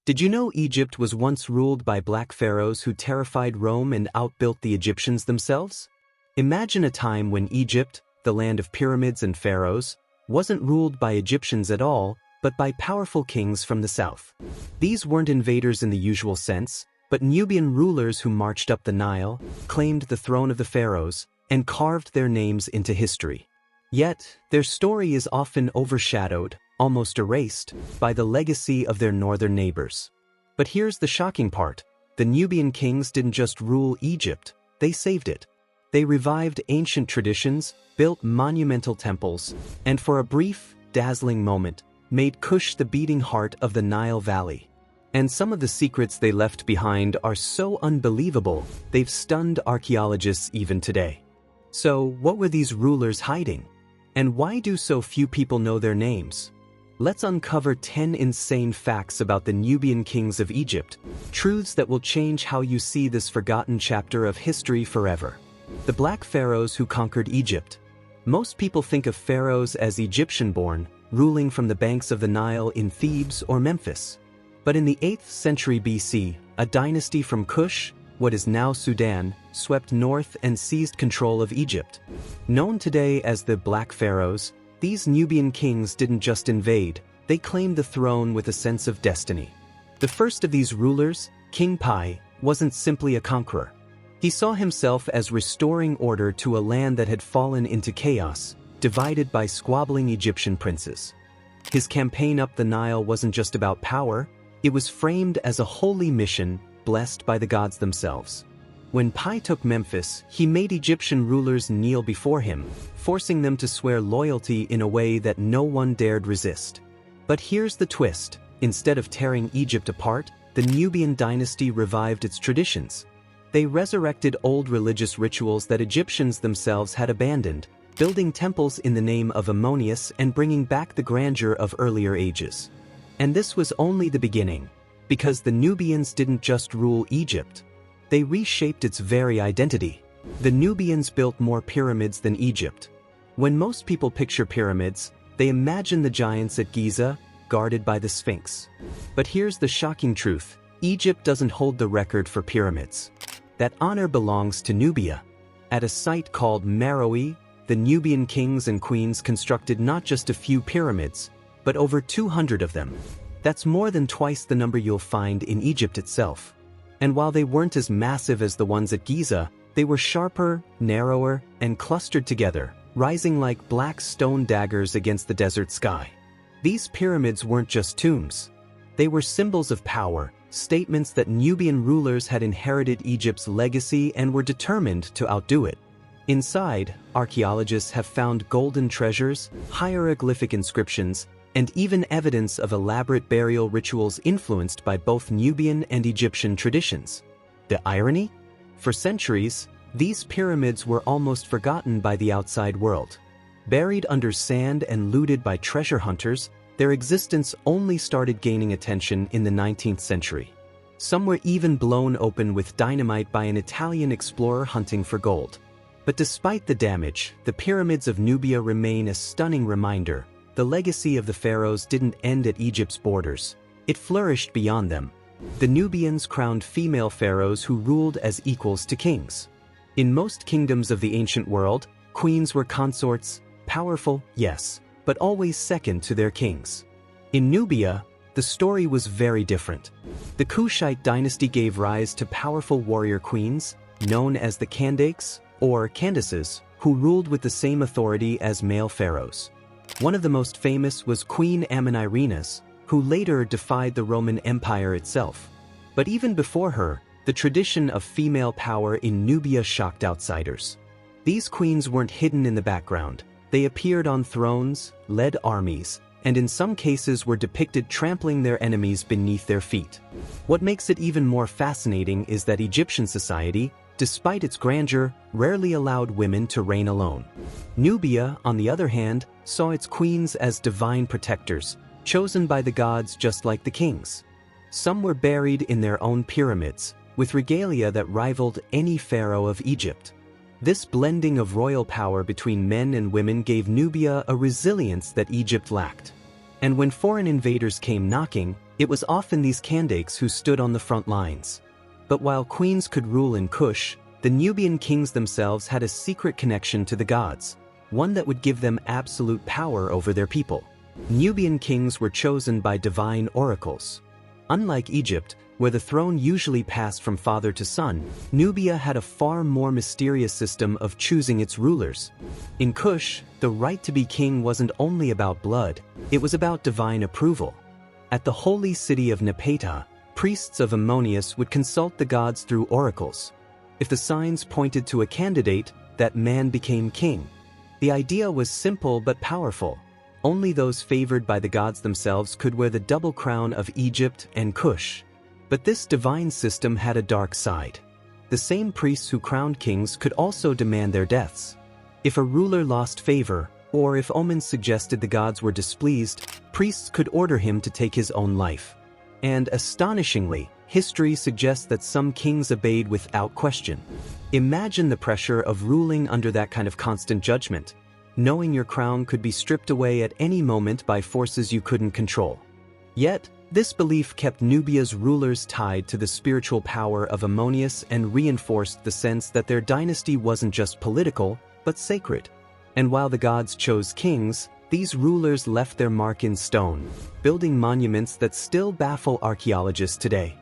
Did you know Egypt was once ruled by Black Pharaohs who terrified Rome and outbuilt the Egyptians themselves? Imagine a time when Egypt, the land of pyramids and pharaohs, wasn't ruled by Egyptians at all, but by powerful kings from the south. These weren't invaders in the usual sense, but Nubian rulers who marched up the Nile, claimed the throne of the pharaohs, and carved their names into history. Yet, their story is often overshadowed, almost erased, by the legacy of their northern neighbors. But here's the shocking part. The Nubian kings didn't just rule Egypt, they saved it. They revived ancient traditions, built monumental temples, and for a brief, dazzling moment, made Kush the beating heart of the Nile Valley. And some of the secrets they left behind are so unbelievable, they've stunned archaeologists even today. So, what were these rulers hiding? And why do so few people know their names? Let's uncover 10 insane facts about the Nubian kings of Egypt, truths that will change how you see this forgotten chapter of history forever. The Black Pharaohs who conquered Egypt. Most people think of pharaohs as Egyptian-born, ruling from the banks of the Nile in Thebes or Memphis. But in the 8th century BC, a dynasty from Kush, what is now Sudan, swept north and seized control of Egypt. Known today as the Black Pharaohs, these Nubian kings didn't just invade, they claimed the throne with a sense of destiny. The first of these rulers, King Pi, wasn't simply a conqueror. He saw himself as restoring order to a land that had fallen into chaos, divided by squabbling Egyptian princes. His campaign up the Nile wasn't just about power, it was framed as a holy mission blessed by the gods themselves. When Pi took Memphis, he made Egyptian rulers kneel before him, forcing them to swear loyalty in a way that no one dared resist. But here's the twist. Instead of tearing Egypt apart, the Nubian dynasty revived its traditions. They resurrected old religious rituals that Egyptians themselves had abandoned, building temples in the name of Ammonius and bringing back the grandeur of earlier ages. And this was only the beginning, because the Nubians didn't just rule Egypt. They reshaped its very identity. The Nubians built more pyramids than Egypt. When most people picture pyramids, they imagine the giants at Giza, guarded by the Sphinx. But here's the shocking truth. Egypt doesn't hold the record for pyramids. That honor belongs to Nubia. At a site called Meroe, the Nubian kings and queens constructed not just a few pyramids, but over 200 of them. That's more than twice the number you'll find in Egypt itself. And while they weren't as massive as the ones at Giza, they were sharper, narrower, and clustered together, rising like black stone daggers against the desert sky. These pyramids weren't just tombs. They were symbols of power, statements that Nubian rulers had inherited Egypt's legacy and were determined to outdo it. Inside, archaeologists have found golden treasures, hieroglyphic inscriptions, and even evidence of elaborate burial rituals influenced by both Nubian and Egyptian traditions. The irony? For centuries, these pyramids were almost forgotten by the outside world. Buried under sand and looted by treasure hunters, their existence only started gaining attention in the 19th century. Some were even blown open with dynamite by an Italian explorer hunting for gold. But despite the damage, the pyramids of Nubia remain a stunning reminder. The legacy of the pharaohs didn't end at Egypt's borders. It flourished beyond them. The Nubians crowned female pharaohs who ruled as equals to kings. In most kingdoms of the ancient world, queens were consorts, powerful, yes, but always second to their kings. In Nubia, the story was very different. The Kushite dynasty gave rise to powerful warrior queens, known as the Kandakes, or Candaces, who ruled with the same authority as male pharaohs. One of the most famous was Queen Amon-Irenas, who later defied the Roman Empire itself. But even before her, the tradition of female power in Nubia shocked outsiders. These queens weren't hidden in the background. They appeared on thrones, led armies, and in some cases were depicted trampling their enemies beneath their feet. What makes it even more fascinating is that Egyptian society, despite its grandeur, rarely allowed women to reign alone. Nubia, on the other hand, saw its queens as divine protectors, chosen by the gods just like the kings. Some were buried in their own pyramids, with regalia that rivaled any pharaoh of Egypt. This blending of royal power between men and women gave Nubia a resilience that Egypt lacked. And when foreign invaders came knocking, It was often these Kandakes who stood on the front lines. But while queens could rule in Kush, the Nubian kings themselves had a secret connection to the gods, one that would give them absolute power over their people. Nubian kings were chosen by divine oracles. Unlike Egypt, where the throne usually passed from father to son, Nubia had a far more mysterious system of choosing its rulers. In Kush, the right to be king wasn't only about blood, it was about divine approval. At the holy city of Nepeta, priests of Ammonius would consult the gods through oracles. If the signs pointed to a candidate, that man became king. The idea was simple but powerful. Only those favored by the gods themselves could wear the double crown of Egypt and Kush. But this divine system had a dark side. The same priests who crowned kings could also demand their deaths. If a ruler lost favor, or if omens suggested the gods were displeased, priests could order him to take his own life. And astonishingly, history suggests that some kings obeyed without question. Imagine the pressure of ruling under that kind of constant judgment, knowing your crown could be stripped away at any moment by forces you couldn't control. Yet, this belief kept Nubia's rulers tied to the spiritual power of Ammonius and reinforced the sense that their dynasty wasn't just political, but sacred. And while the gods chose kings, these rulers left their mark in stone, building monuments that still baffle archaeologists today.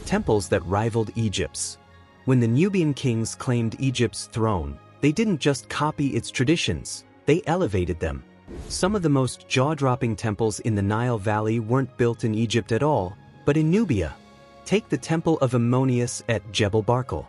Temples that rivaled Egypt's. When the Nubian kings claimed Egypt's throne, they didn't just copy its traditions, they elevated them. Some of the most jaw-dropping temples in the Nile Valley weren't built in Egypt at all, but in Nubia. Take the Temple of Ammonius at Jebel Barkal.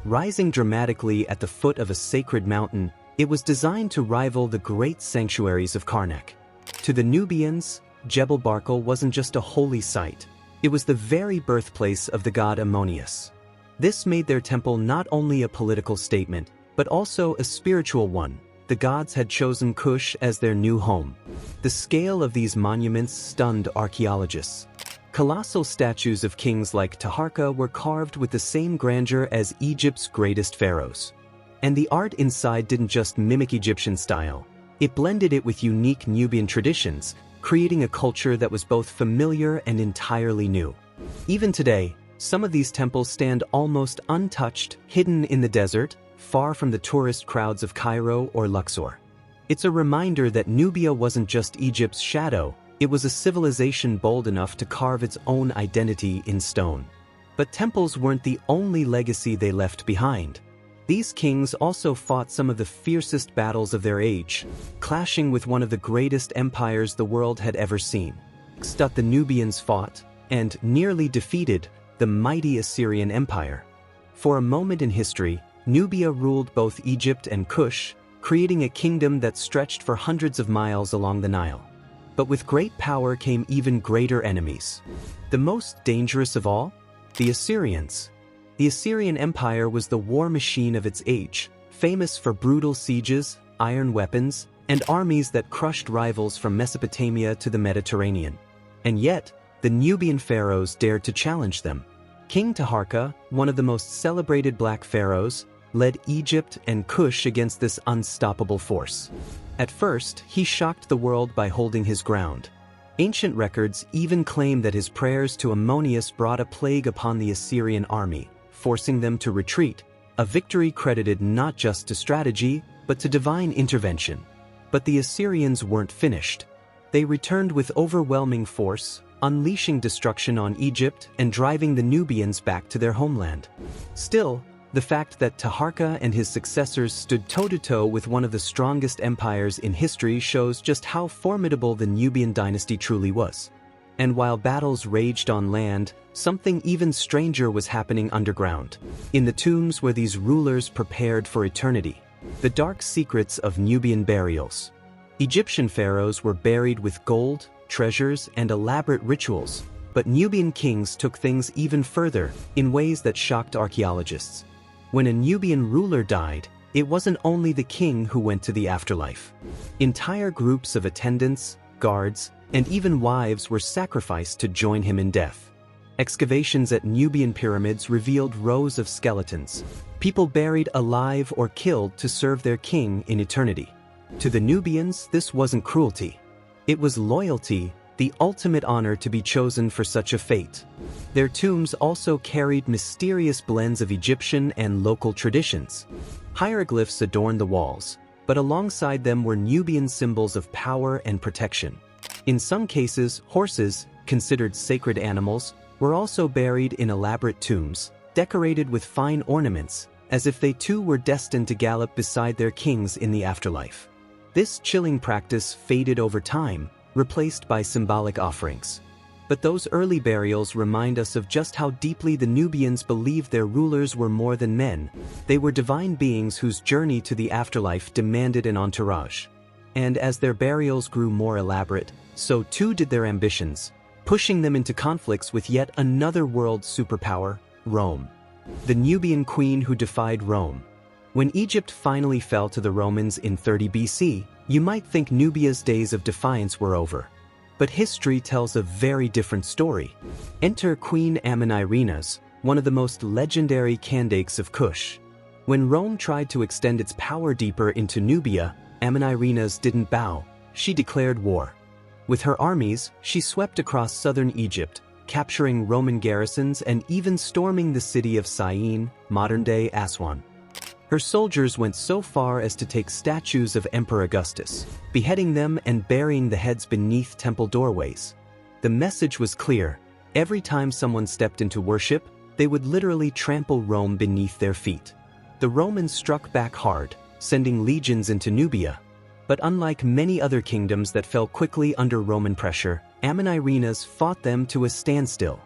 Rising dramatically at the foot of a sacred mountain, it was designed to rival the great sanctuaries of Karnak. To the Nubians, Jebel Barkal wasn't just a holy site, it was the very birthplace of the god Ammonius. This made their temple not only a political statement, but also a spiritual one. The gods had chosen Kush as their new home. The scale of these monuments stunned archaeologists. Colossal statues of kings like Taharka were carved with the same grandeur as Egypt's greatest pharaohs. And the art inside didn't just mimic Egyptian style, it blended it with unique Nubian traditions, creating a culture that was both familiar and entirely new. Even today, some of these temples stand almost untouched, hidden in the desert, far from the tourist crowds of Cairo or Luxor. It's a reminder that Nubia wasn't just Egypt's shadow, it was a civilization bold enough to carve its own identity in stone. But temples weren't the only legacy they left behind. These kings also fought some of the fiercest battles of their age, clashing with one of the greatest empires the world had ever seen. The Nubians fought, and nearly defeated, the mighty Assyrian Empire. For a moment in history, Nubia ruled both Egypt and Kush, creating a kingdom that stretched for hundreds of miles along the Nile. But with great power came even greater enemies. The most dangerous of all? The Assyrians. The Assyrian Empire was the war machine of its age, famous for brutal sieges, iron weapons, and armies that crushed rivals from Mesopotamia to the Mediterranean. And yet, the Nubian pharaohs dared to challenge them. King Taharka, one of the most celebrated Black Pharaohs, led Egypt and Kush against this unstoppable force. At first, he shocked the world by holding his ground. Ancient records even claim that his prayers to Ammonius brought a plague upon the Assyrian army, forcing them to retreat, a victory credited not just to strategy, but to divine intervention. But the Assyrians weren't finished. They returned with overwhelming force, unleashing destruction on Egypt and driving the Nubians back to their homeland. Still, the fact that Taharka and his successors stood toe-to-toe with one of the strongest empires in history shows just how formidable the Nubian dynasty truly was. And while battles raged on land, something even stranger was happening underground, in the tombs where these rulers prepared for eternity. The dark secrets of Nubian burials. Egyptian pharaohs were buried with gold, treasures, and elaborate rituals, but Nubian kings took things even further, in ways that shocked archaeologists. When a Nubian ruler died, it wasn't only the king who went to the afterlife. Entire groups of attendants, guards, and even wives were sacrificed to join him in death. Excavations at Nubian pyramids revealed rows of skeletons, people buried alive or killed to serve their king in eternity. To the Nubians, this wasn't cruelty. It was loyalty, the ultimate honor to be chosen for such a fate. Their tombs also carried mysterious blends of Egyptian and local traditions. Hieroglyphs adorned the walls, but alongside them were Nubian symbols of power and protection. In some cases, horses, considered sacred animals, were also buried in elaborate tombs, decorated with fine ornaments, as if they too were destined to gallop beside their kings in the afterlife. This chilling practice faded over time, replaced by symbolic offerings. But those early burials remind us of just how deeply the Nubians believed their rulers were more than men. They were divine beings whose journey to the afterlife demanded an entourage. And as their burials grew more elaborate, so too did their ambitions, pushing them into conflicts with yet another world superpower, Rome. The Nubian queen who defied Rome. When Egypt finally fell to the Romans in 30 BC, you might think Nubia's days of defiance were over. But history tells a very different story. Enter Queen Amanirenas, one of the most legendary Kandakes of Kush. When Rome tried to extend its power deeper into Nubia, Amanirenas didn't bow, she declared war. With her armies, she swept across southern Egypt, capturing Roman garrisons and even storming the city of Syene, modern-day Aswan. Her soldiers went so far as to take statues of Emperor Augustus, beheading them and burying the heads beneath temple doorways. The message was clear: every time someone stepped into worship, they would literally trample Rome beneath their feet. The Romans struck back hard, sending legions into Nubia. But unlike many other kingdoms that fell quickly under Roman pressure, Amanirenas fought them to a standstill.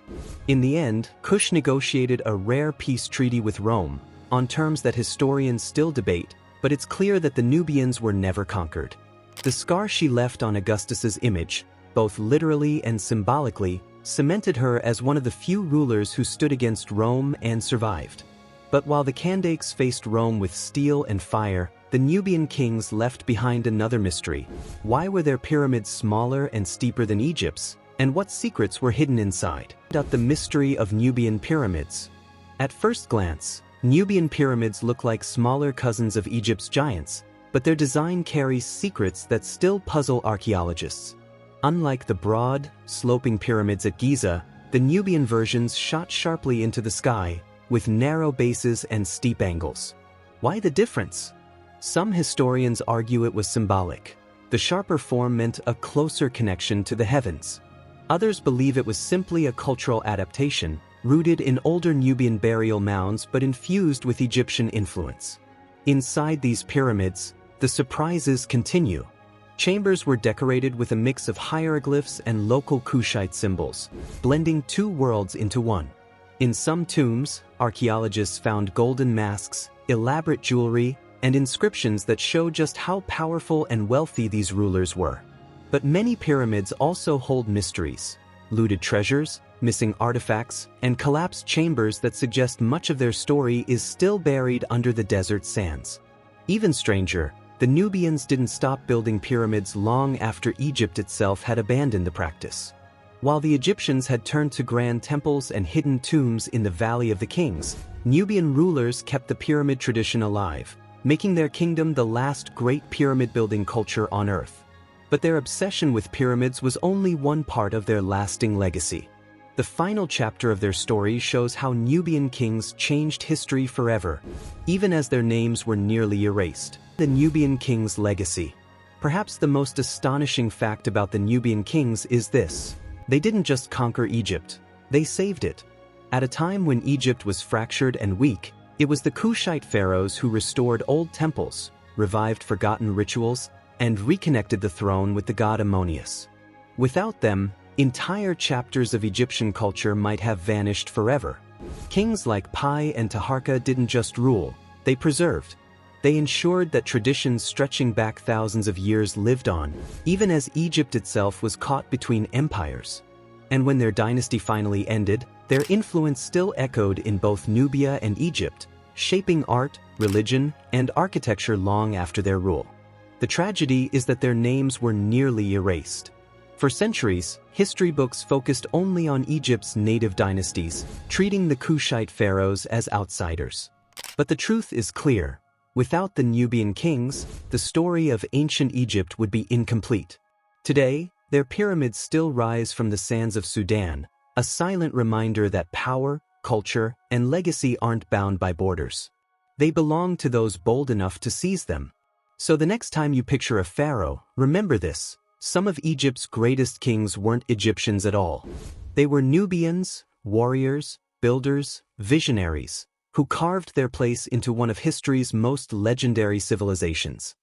In the end, Kush negotiated a rare peace treaty with Rome, on terms that historians still debate, but it's clear that the Nubians were never conquered. The scar she left on Augustus's image, both literally and symbolically, cemented her as one of the few rulers who stood against Rome and survived. But while the Kandakes faced Rome with steel and fire, the Nubian kings left behind another mystery. Why were their pyramids smaller and steeper than Egypt's, and what secrets were hidden inside? The mystery of Nubian pyramids. At first glance, Nubian pyramids look like smaller cousins of Egypt's giants, but their design carries secrets that still puzzle archaeologists. Unlike the broad, sloping pyramids at Giza, the Nubian versions shot sharply into the sky, with narrow bases and steep angles. Why the difference? Some historians argue it was symbolic. The sharper form meant a closer connection to the heavens. Others believe it was simply a cultural adaptation, rooted in older Nubian burial mounds but infused with Egyptian influence. Inside these pyramids, the surprises continue. Chambers were decorated with a mix of hieroglyphs and local Kushite symbols, blending two worlds into one. In some tombs, archaeologists found golden masks, elaborate jewelry, and inscriptions that show just how powerful and wealthy these rulers were. But many pyramids also hold mysteries: looted treasures, missing artifacts, and collapsed chambers that suggest much of their story is still buried under the desert sands. Even stranger, the Nubians didn't stop building pyramids long after Egypt itself had abandoned the practice. While the Egyptians had turned to grand temples and hidden tombs in the Valley of the Kings, Nubian rulers kept the pyramid tradition alive, making their kingdom the last great pyramid-building culture on Earth. But their obsession with pyramids was only one part of their lasting legacy. The final chapter of their story shows how Nubian kings changed history forever, even as their names were nearly erased. The Nubian kings' legacy. Perhaps the most astonishing fact about the Nubian kings is this: they didn't just conquer Egypt, they saved it. At a time when Egypt was fractured and weak, it was the Kushite pharaohs who restored old temples, revived forgotten rituals, and reconnected the throne with the god Ammonius. Without them, entire chapters of Egyptian culture might have vanished forever. Kings like Pi and Taharka didn't just rule, they preserved. They ensured that traditions stretching back thousands of years lived on, even as Egypt itself was caught between empires. And when their dynasty finally ended, their influence still echoed in both Nubia and Egypt, shaping art, religion, and architecture long after their rule. The tragedy is that their names were nearly erased. For centuries, history books focused only on Egypt's native dynasties, treating the Kushite pharaohs as outsiders. But the truth is clear: without the Nubian kings, the story of ancient Egypt would be incomplete. Today, Their pyramids still rise from the sands of Sudan, a silent reminder that power, culture, and legacy aren't bound by borders. They belong to those bold enough to seize them. So the next time you picture a pharaoh, remember this: some of Egypt's greatest kings weren't Egyptians at all. They were Nubians, warriors, builders, visionaries, who carved their place into one of history's most legendary civilizations.